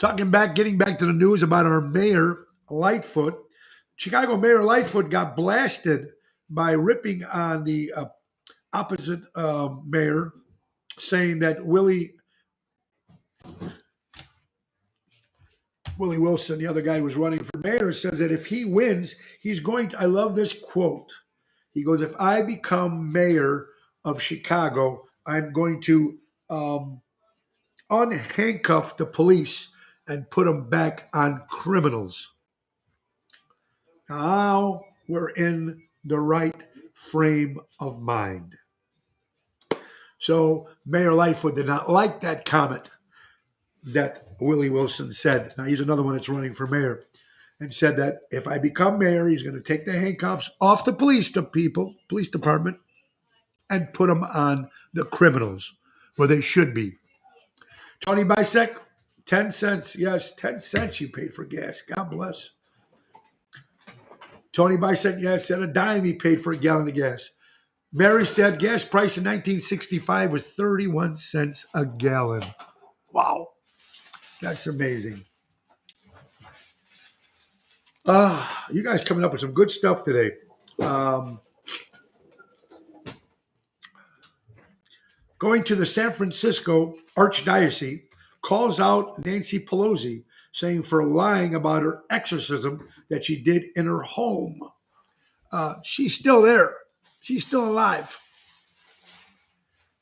getting back to the news about our mayor, Lightfoot. Chicago Mayor Lightfoot got blasted by ripping on the opposite mayor, saying that Willie Wilson, the other guy who was running for mayor, says that if he wins, he's going to, I love this quote. He goes, if I become mayor of Chicago, I'm going to unhandcuff the police and put them back on criminals. Now we're in the right frame of mind. So Mayor Lightfoot did not like that comment that Willie Wilson said. Now he's another one that's running for mayor, and said that if I become mayor, he's going to take the handcuffs off the police department, and put them on the criminals where they should be. Tony Bisek, 10 cents. Yes, 10 cents you paid for gas. God bless. Tony Bisek, yes, said a dime he paid for a gallon of gas. Mary said gas price in 1965 was 31 cents a gallon. Wow. That's amazing. You guys coming up with some good stuff today. Going to the San Francisco Archdiocese calls out Nancy Pelosi, saying for lying about her exorcism that she did in her home. She's still there. She's still alive.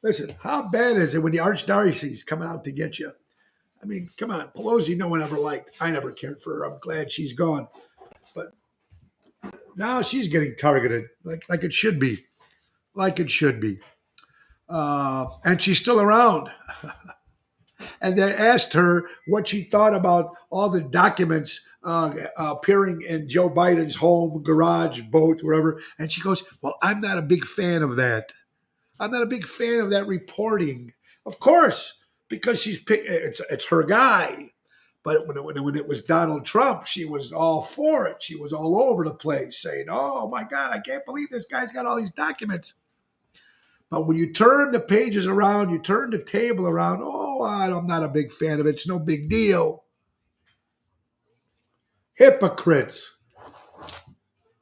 Listen, how bad is it when the Archdiocese is coming out to get you? I mean, come on. Pelosi, no one ever liked. I never cared for her. I'm glad she's gone. But now she's getting targeted like it should be. Like it should be. And she's still around. And they asked her what she thought about all the documents appearing in Joe Biden's home, garage, boat, wherever. And she goes, well, I'm not a big fan of that. I'm not a big fan of that reporting. Of course, because it's her guy. But when it was Donald Trump, she was all for it. She was all over the place saying, oh, my God, I can't believe this guy's got all these documents. But when you turn the pages around, you turn the table around, oh, I'm not a big fan of it. It's no big deal. Hypocrites.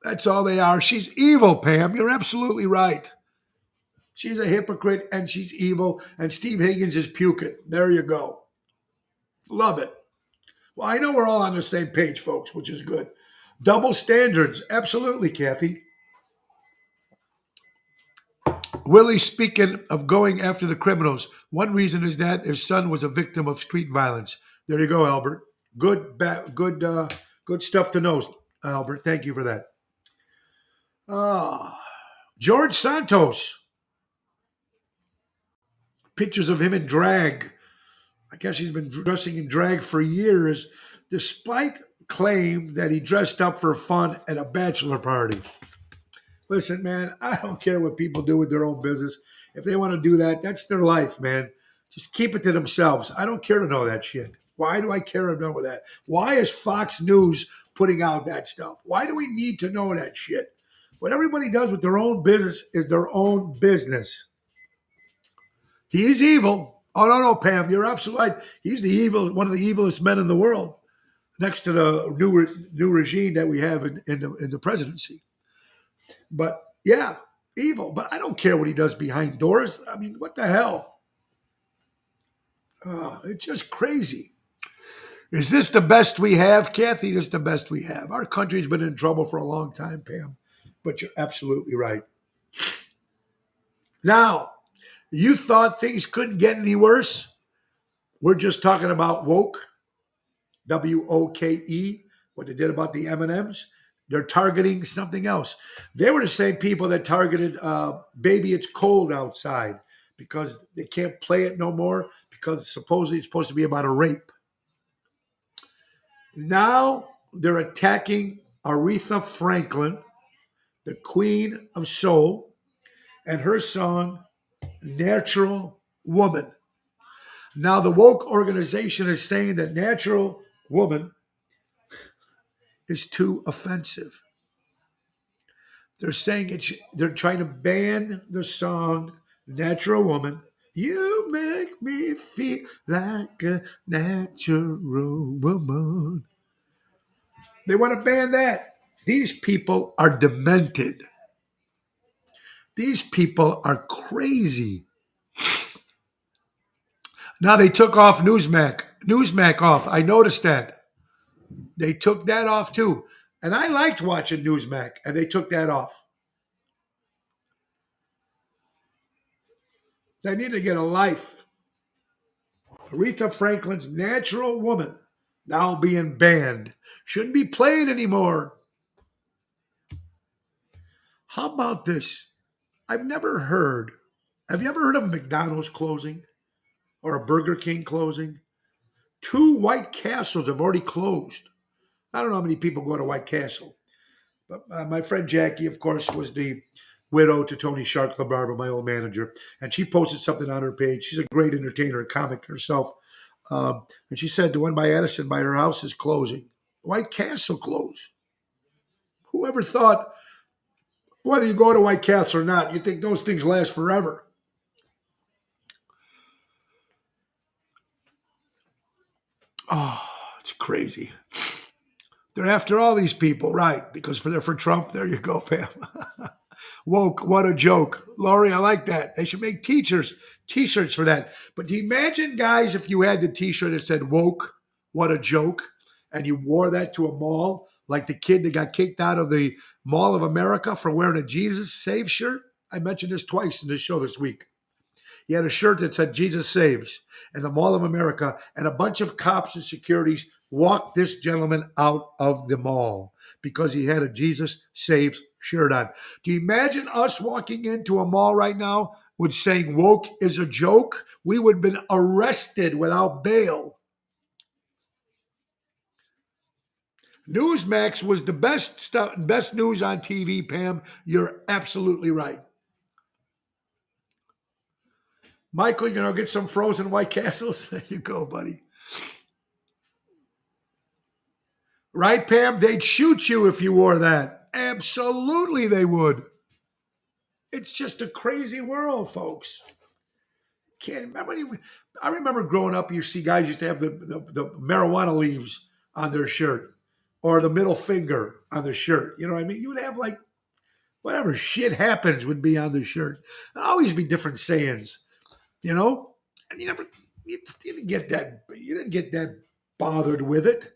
That's all they are. She's evil, Pam. You're absolutely right. She's a hypocrite and she's evil, and Steve Higgins is puking. There you go. Love it. Well, I know we're all on the same page, folks, which is good. Double standards. Absolutely, Kathy. Willie, speaking of going after the criminals, one reason is that his son was a victim of street violence. There you go, Albert. Good stuff to know, Albert. Thank you for that. Ah, George Santos. Pictures of him in drag. I guess he's been dressing in drag for years, despite claim that he dressed up for fun at a bachelor party. Listen, man, I don't care what people do with their own business. If they want to do that, that's their life, man. Just keep it to themselves. I don't care to know that shit. Why do I care to know that? Why is Fox News putting out that stuff? Why do we need to know that shit? What everybody does with their own business is their own business. He's evil. Oh, no, no, Pam, you're absolutely right. He's one of the evilest men in the world, next to the new regime that we have in the presidency. But yeah, evil. But I don't care what he does behind doors. I mean, what the hell? It's just crazy. Is this the best we have, Kathy? This is the best we have. Our country's been in trouble for a long time, Pam. But you're absolutely right. Now, you thought things couldn't get any worse? We're just talking about woke, WOKE, what they did about the M&Ms. They're targeting something else. They were the same people that targeted Baby It's Cold Outside because they can't play it no more because supposedly it's supposed to be about a rape. Now they're attacking Aretha Franklin, the Queen of Soul, and her song, Natural Woman. Now the woke organization is saying that Natural Woman is too offensive. They're saying they're trying to ban the song Natural Woman. You make me feel like a natural woman. They want to ban that. These people are demented. These people are crazy. Now they took off Newsmax. Newsmax off. I noticed that. They took that off too. And I liked watching Newsmax, and they took that off. They need to get a life. Aretha Franklin's Natural Woman now being banned. Shouldn't be played anymore. How about this? I've never heard. Have you ever heard of McDonald's closing or a Burger King closing? 2 White Castles have already closed. I don't know how many people go to White Castle. But my friend Jackie, of course, was the widow to Tony Shark LaBarbera, my old manager. And she posted something on her page. She's a great entertainer, a comic herself. And she said the one by Edison by her house is closing. White Castle closed. Whoever thought, whether you go to White Castle or not, you think those things last forever. Oh, it's crazy. They're after all these people, right? Because they're for Trump. There you go, Pam. Woke, what a joke. Lori, I like that. They should make t-shirts for that. But do you imagine, guys, if you had the t-shirt that said woke, what a joke, and you wore that to a mall, like the kid that got kicked out of the Mall of America for wearing a Jesus Save shirt? I mentioned this twice in this show this week. He had a shirt that said Jesus Saves and the Mall of America, and a bunch of cops and securities walked this gentleman out of the mall because he had a Jesus Saves shirt on. Do you imagine us walking into a mall right now with saying woke is a joke? We would have been arrested without bail. Newsmax was the best stuff, best news on TV, Pam. You're absolutely right. Michael, you know, get some frozen White Castles. There you go, buddy. Right, Pam? They'd shoot you if you wore that. Absolutely, they would. It's just a crazy world, folks. Can't remember. I remember growing up, you see guys used to have the marijuana leaves on their shirt or the middle finger on the shirt. You know what I mean? You would have like whatever shit happens would be on the shirt. There'd always be different sayings, you know? And you didn't get that, you didn't get that bothered with it.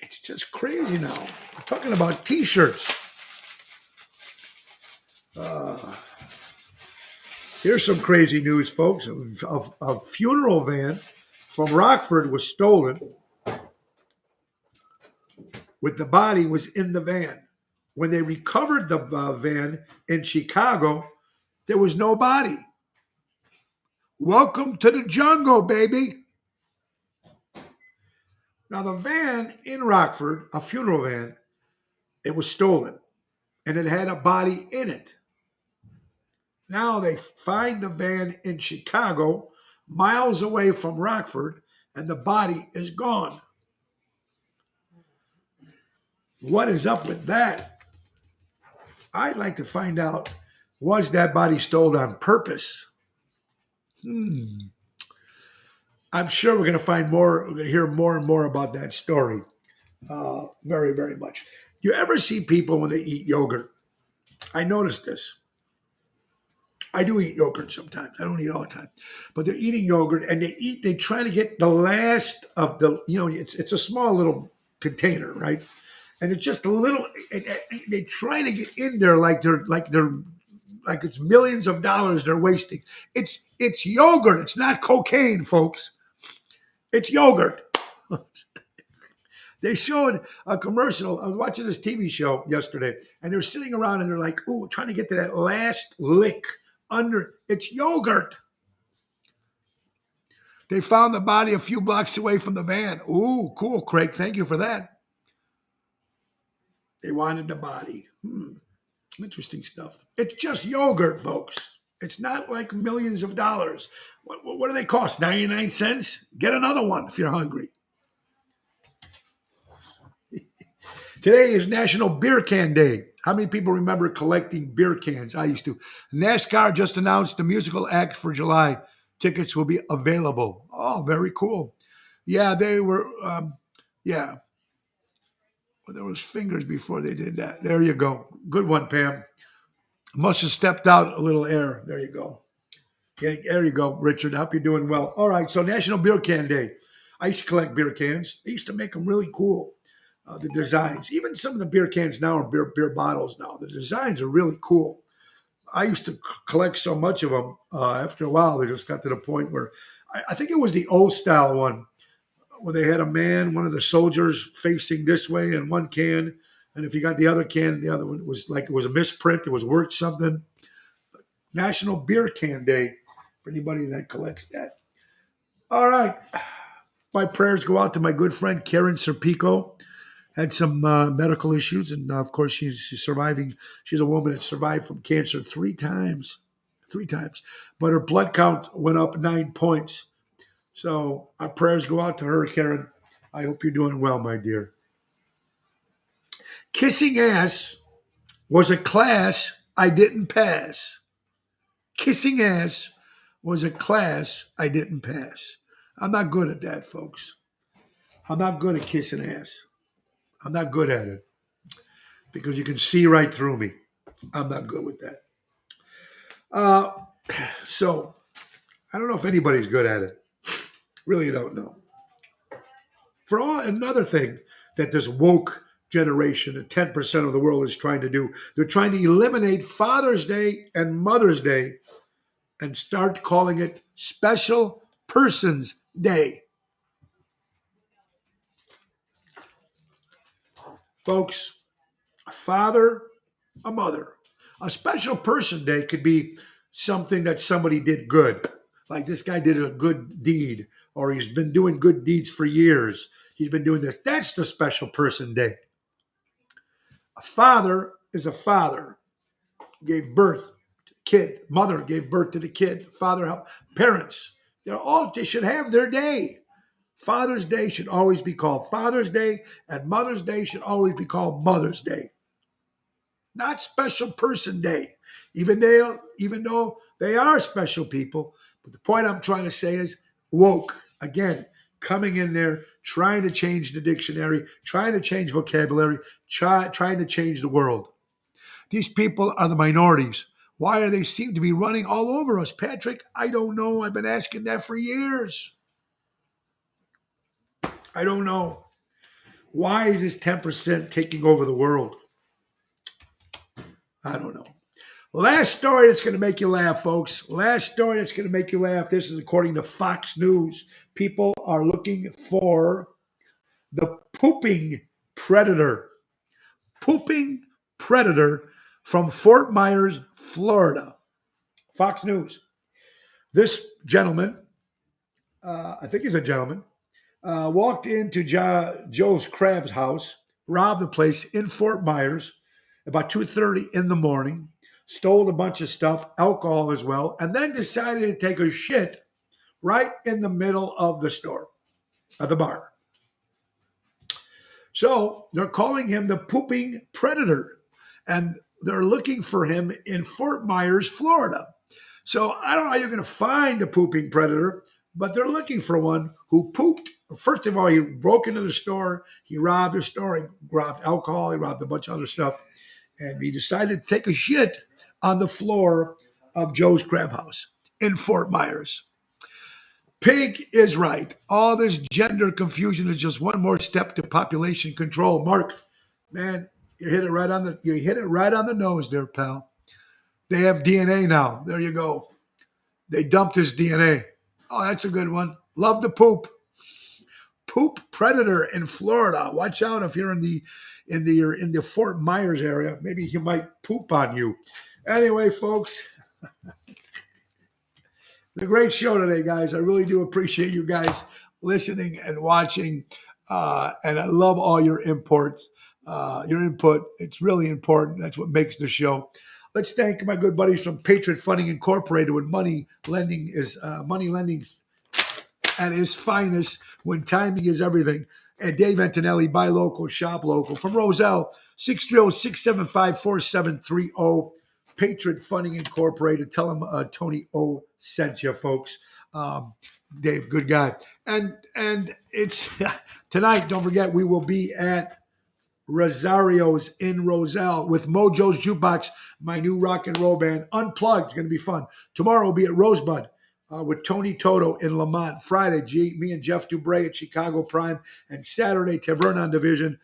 It's just crazy now. We're talking about t-shirts. Uh, Here's some crazy news, folks. A funeral van from Rockford was stolen with the body was in the van. When they recovered the van in Chicago, there was no body. Welcome to the jungle, baby. Now, the van in Rockford, a funeral van, it was stolen and it had a body in it. Now they find the van in Chicago, miles away from Rockford, and the body is gone. What is up with that? I'd like to find out, was that body stolen on purpose? I'm sure we're going to find more, we're going to hear more and more about that story. Very, very much. You ever see people when they eat yogurt? I noticed this. I do eat yogurt sometimes. I don't eat all the time, but they're eating yogurt and they try to get the last of the, it's a small little container, right? And it's just a little, they try to get in there like it's millions of dollars they're wasting. It's yogurt. It's not cocaine, folks. It's yogurt. They showed a commercial. I was watching this TV show yesterday, and they're sitting around and they're like, ooh, trying to get to that last lick under. It's yogurt. They found the body a few blocks away from the van. Ooh, cool, Craig. Thank you for that. They wanted the body. Interesting stuff. It's just yogurt, folks. It's not like millions of dollars. What do they cost? 99 cents? Get another one if you're hungry. Today is National Beer Can Day. How many people remember collecting beer cans? I used to. NASCAR just announced the musical act for July. Tickets will be available. Oh, very cool. Yeah, they were, yeah. Well, there was fingers before they did that. There you go. Good one, Pam. Must have stepped out a little air. There you go. There you go, Richard. I hope you're doing well. All right, so National Beer Can Day. I used to collect beer cans. They used to make them really cool. The designs, even some of the beer cans now are beer bottles now. The designs are really cool. I used to collect so much of them. After a while, they just got to the point where I think it was the old style one where they had a man, one of the soldiers facing this way in one can. And if you got the other can, the other one was like it was a misprint. It was worth something. National Beer Can Day for anybody that collects that. All right. My prayers go out to my good friend Karen Serpico. Had some medical issues, and of course, she's surviving. She's a woman that survived from cancer three times, but her blood count went up 9 points. So our prayers go out to her, Karen. I hope you're doing well, my dear. Kissing ass was a class I didn't pass. Kissing ass was a class I didn't pass. I'm not good at that, folks. I'm not good at kissing ass. I'm not good at it because you can see right through me. I'm not good with that. So I don't know if anybody's good at it. Really don't know. For all another thing that this woke generation and 10% of the world is trying to do, they're trying to eliminate Father's Day and Mother's Day and start calling it Special Persons Day. Folks, a father, a mother. A special person day could be something that somebody did good. Like this guy did a good deed, or he's been doing good deeds for years. He's been doing this. That's the special person day. A father is a father. Gave birth to the kid. Mother gave birth to the kid. Father helped. Parents. They should have their day. Father's Day should always be called Father's Day, and Mother's Day should always be called Mother's Day. Not Special Person Day. even though they are special people. But the point I'm trying to say is woke. Again, coming in there, trying to change the dictionary, trying to change vocabulary, trying to change the world. These people are the minorities. Why are they seem to be running all over us, Patrick? I don't know. I've been asking that for years. I don't know. Why is this 10% taking over the world? I don't know. Last story that's going to make you laugh, folks. Last story that's going to make you laugh. This is according to Fox News. People are looking for the pooping predator. Pooping predator from Fort Myers, Florida. Fox News. This gentleman, I think he's a gentleman, walked into Joe's Crab's house, robbed the place in Fort Myers about 2:30 in the morning, stole a bunch of stuff, alcohol as well, and then decided to take a shit right in the middle of the store, of the bar. So they're calling him the pooping predator, and they're looking for him in Fort Myers, Florida. So I don't know how you're going to find a pooping predator, but they're looking for one who pooped. First of all, he broke into the store, he robbed the store, he robbed alcohol, he robbed a bunch of other stuff, and he decided to take a shit on the floor of Joe's Crab House in Fort Myers. Pig is right. All this gender confusion is just one more step to population control. Mark, man, you hit it right on the nose there, pal. They have DNA now. There you go. They dumped his DNA. Oh, that's a good one. Love the poop. Poop predator in Florida. Watch out if you're in the Fort Myers area. Maybe he might poop on you. Anyway, folks, the great show today, guys. I really do appreciate you guys listening and watching, and I love all your input. It's really important. That's what makes the show. Let's thank my good buddies from Patriot Funding Incorporated. When money lending at its finest, when timing is everything. And Dave Antonelli, buy local, shop local. From Roselle, 630-675-4730. Patriot Funding Incorporated. Tell them Tony O sent you, folks. Dave, good guy. And it's tonight, don't forget, we will be at Rosario's in Roselle with Mojo's Jukebox, my new rock and roll band. Unplugged, it's going to be fun. Tomorrow we'll be at Rosebud with Tony Toto in Lamont. Friday, me and Jeff Dubray at Chicago Prime. And Saturday, Tavernon Division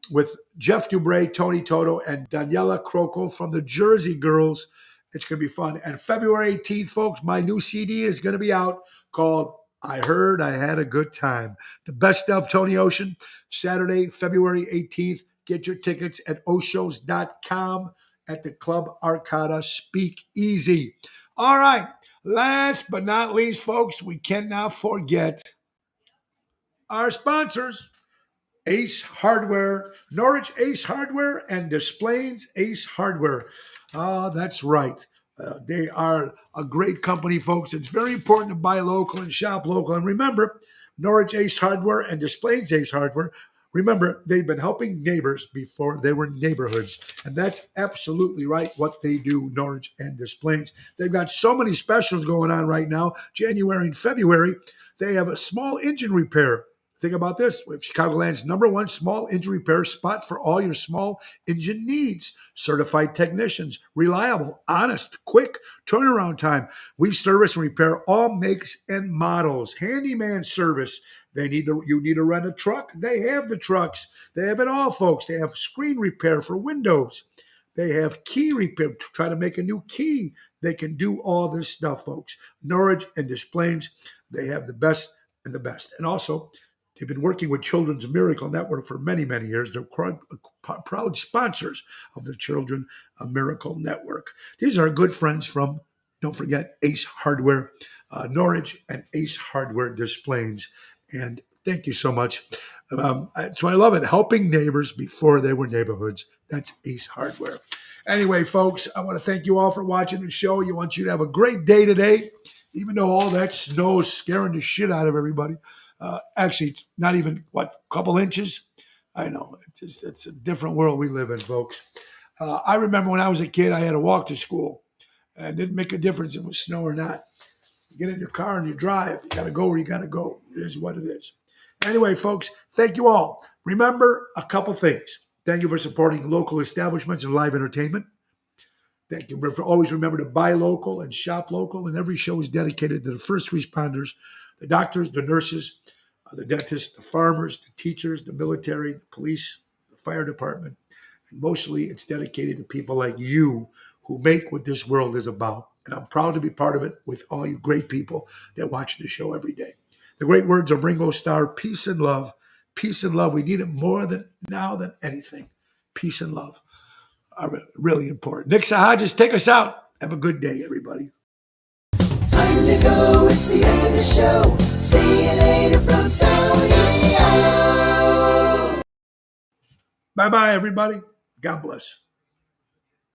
with Jeff Dubray, Tony Toto, and Daniela Croco from the Jersey Girls. It's going to be fun. And February 18th, folks, my new CD is going to be out called I Heard I Had a Good Time. The best of Tony Ocean. Saturday, February 18th. Get your tickets at oshows.com at the Club Arcada Speak Easy. All right. Last but not least, folks, we cannot forget our sponsors. Ace Hardware, Norwich Ace Hardware, and Des Plaines Ace Hardware. That's right. They are a great company, folks. It's very important to buy local and shop local. And remember, Norwich Ace Hardware and Des Plaines Ace Hardware, remember, they've been helping neighbors before they were neighborhoods. And that's absolutely right what they do, Norwich and Des Plaines. They've got so many specials going on right now. January and February, they have a small engine repair. Think about this. We have Chicagoland's #1 small engine repair spot for all your small engine needs. Certified technicians, reliable, honest, quick turnaround time. We service and repair all makes and models. Handyman service. You need to rent a truck? They have the trucks. They have it all, folks. They have screen repair for windows. They have key repair. Try to make a new key. They can do all this stuff, folks. Norwich and Des Plaines, they have the best and the best. And also, they've been working with Children's Miracle Network for many, many years. They're proud sponsors of the Children's Miracle Network. These are good friends from, don't forget, Ace Hardware, Norwich, and Ace Hardware Des Plaines. And thank you so much. So I love it. Helping neighbors before they were neighborhoods. That's Ace Hardware. Anyway, folks, I want to thank you all for watching the show. I want you to have a great day today, even though all that snow is scaring the shit out of everybody. Actually, not even, a couple inches? I know. It's a different world we live in, folks. I remember when I was a kid, I had to walk to school, and it didn't make a difference if it was snow or not. You get in your car and you drive. You got to go where you got to go. It is what it is. Anyway, folks, thank you all. Remember a couple things. Thank you for supporting local establishments and live entertainment. Thank you for always remember to buy local and shop local. And every show is dedicated to the first responders, the doctors, the nurses, the dentists, the farmers, the teachers, the military, the police, the fire department. And mostly it's dedicated to people like you who make what this world is about. And I'm proud to be part of it with all you great people that watch the show every day. The great words of Ringo Starr, peace and love. Peace and love. We need it more than now than anything. Peace and love are really important. Nick Sahajas, take us out. Have a good day, everybody. Time to go, it's the end of the show. See you later from Tony. Bye-bye, everybody. God bless.